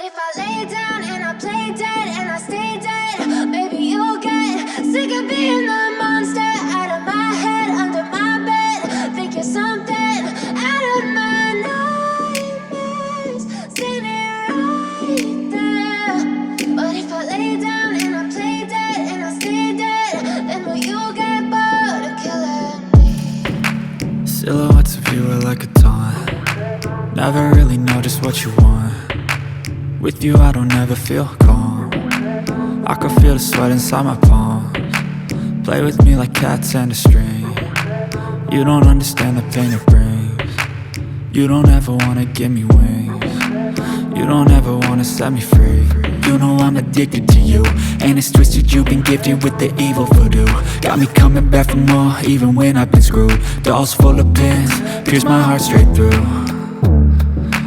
if I lay down and I play dead and I stay dead, maybe you'll get sick of being the monster out of my head, under my bed. Think you're something out of my nightmares, standing right there. But if I lay down and I play dead and I stay dead, then will you get bored of killing me? Silhouettes of you are like a taunt. Never really know just what you want. With you I don't ever feel calm. I can feel the sweat inside my palms. Play with me like cats and a string. You don't understand the pain it brings. You don't ever wanna give me wings. You don't ever wanna set me free. You know I'm addicted to you, and it's twisted, you've been gifted with the evil voodoo. Got me coming back for more, even when I've been screwed. Dolls full of pins, pierce my heart straight through.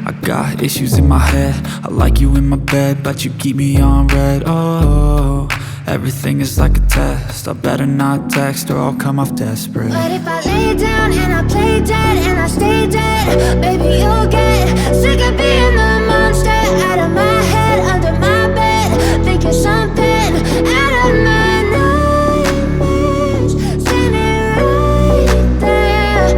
I got issues in my head, I like you in my bed, but you keep me on red. Oh, everything is like a test, I better not text or I'll come off desperate. But if I lay down and I play dead and I stay dead, baby you'll get sick of being the monster out of my head, under my bed. Think you're something out of my nightmares, standing right there.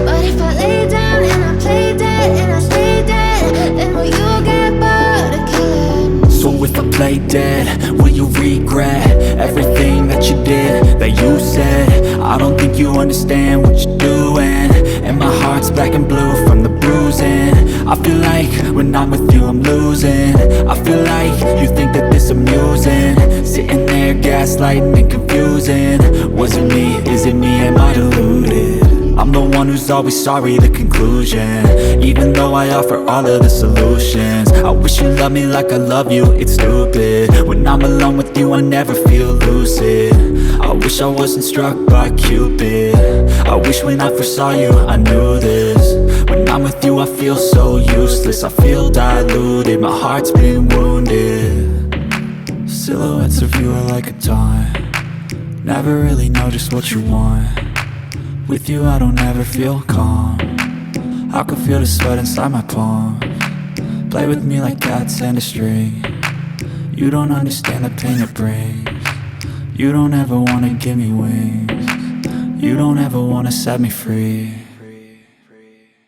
But if I lay down and I play dead and I stay dead, then will you get bored of killing me? So if I play dead, will you regret everything that you did, that you said? I don't think you understand what you're doing, and my heart's black and blue from the bruising. I feel like when I'm with you I'm losing. I feel like you think that this amusing, sitting there gaslighting and confusing. Was it me? Is it me? Am I deluded? I'm the one who's always sorry, the conclusion, even though I offer all of the solutions. I wish you loved me like I love you, it's stupid. When I'm alone with you I never feel lucid. I wish I wasn't struck by Cupid. I wish when I first saw you I knew this. When I'm with you I feel so useless, I feel diluted, my heart's been wounded. Silhouettes of you are like a taunt. Never really know just what you want. With you I don't ever feel calm. I can feel the sweat inside my palms. Play with me like cats and a string. You don't understand the pain it brings. You don't ever wanna give me wings. You don't ever wanna set me free.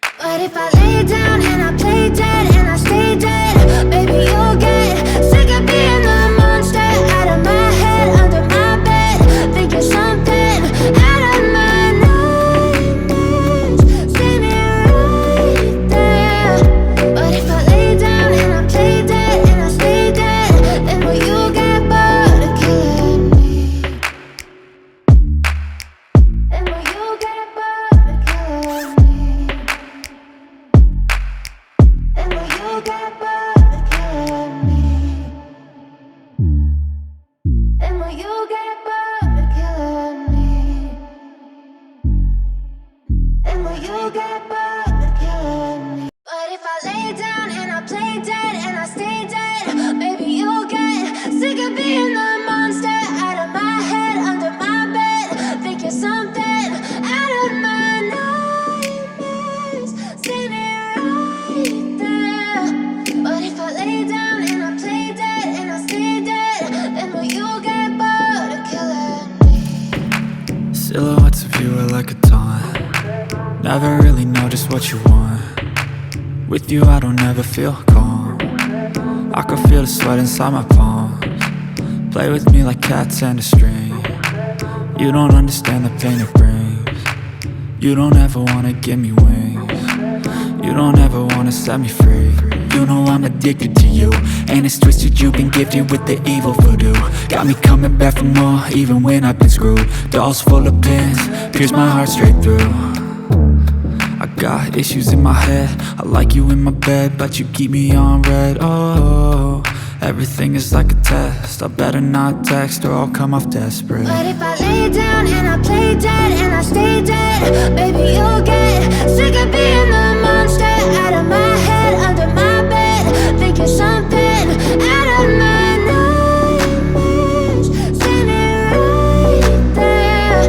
But if I lay down and I play dead and I stay dead, baby you'll get sick of being the monster out of my head, under my bed. Think you're something out of my nightmares, standing right there. But if I lay down and I play dead and I stay dead, then will you get bored of killing me? Then will you get bored of killing me? And will you get bored of killing me? And will you get bored of killing me? And will you get bored of killing me? But if I lay down and I play dead and I stay dead, baby you'll get sick of being the monster out of my head, under my bed. Think you're something out of my nightmares, standing right there. But if I lay down and I play dead and I stay dead, then will you get bored of killing me? Silhouettes of you are like a taunt. Never really know just what you want. With you I don't ever feel calm. I can feel the sweat inside my palms. Play with me like cats and a string. You don't understand the pain it brings. You don't ever wanna give me wings. You don't ever wanna set me free. You know I'm addicted to you, and it's twisted, you've been gifted with the evil voodoo. Got me coming back for more, even when I've been screwed. Dolls full of pins, pierce my heart straight through. I got issues in my head, I like you in my bed, but you keep me on red. Oh, everything is like a test, I better not text or I'll come off desperate. But if I lay down and I play dead and I stay dead, baby you'll get sick of being the monster out of my head, under my bed. Think you're something out of my nightmares, standing right there.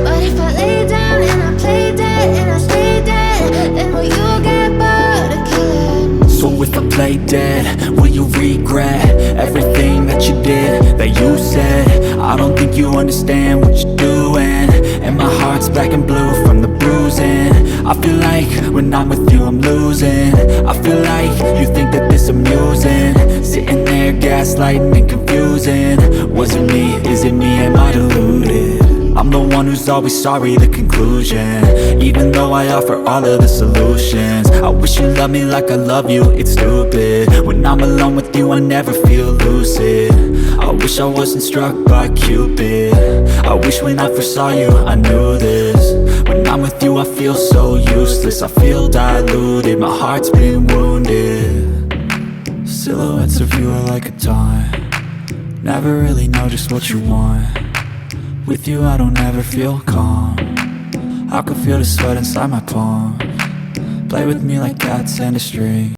But if I lay down and I play dead and I stay dead, then will you get bored of killing me? So if I play dead, will you regret everything that you did, that you said? I don't think you understand what you're doing, and my heart's black and blue from the bruising. I feel like when I'm with you I'm losing. I feel like you think that this amusing, sitting there gaslighting and confusing. Was it me? Is it me? Am I deluded? I'm the one who's always sorry, the conclusion, even though I offer all of the solutions. I wish you loved me like I love you, it's stupid. When I'm alone with you I never feel lucid. I wish I wasn't struck by Cupid. I wish when I first saw you I knew this. When I'm with you I feel so useless, I feel diluted, my heart's been wounded. Silhouettes of you are like a taunt, never really know just what you want. With you I don't ever feel calm, I can feel the sweat inside my palms. Play with me like cats and a string.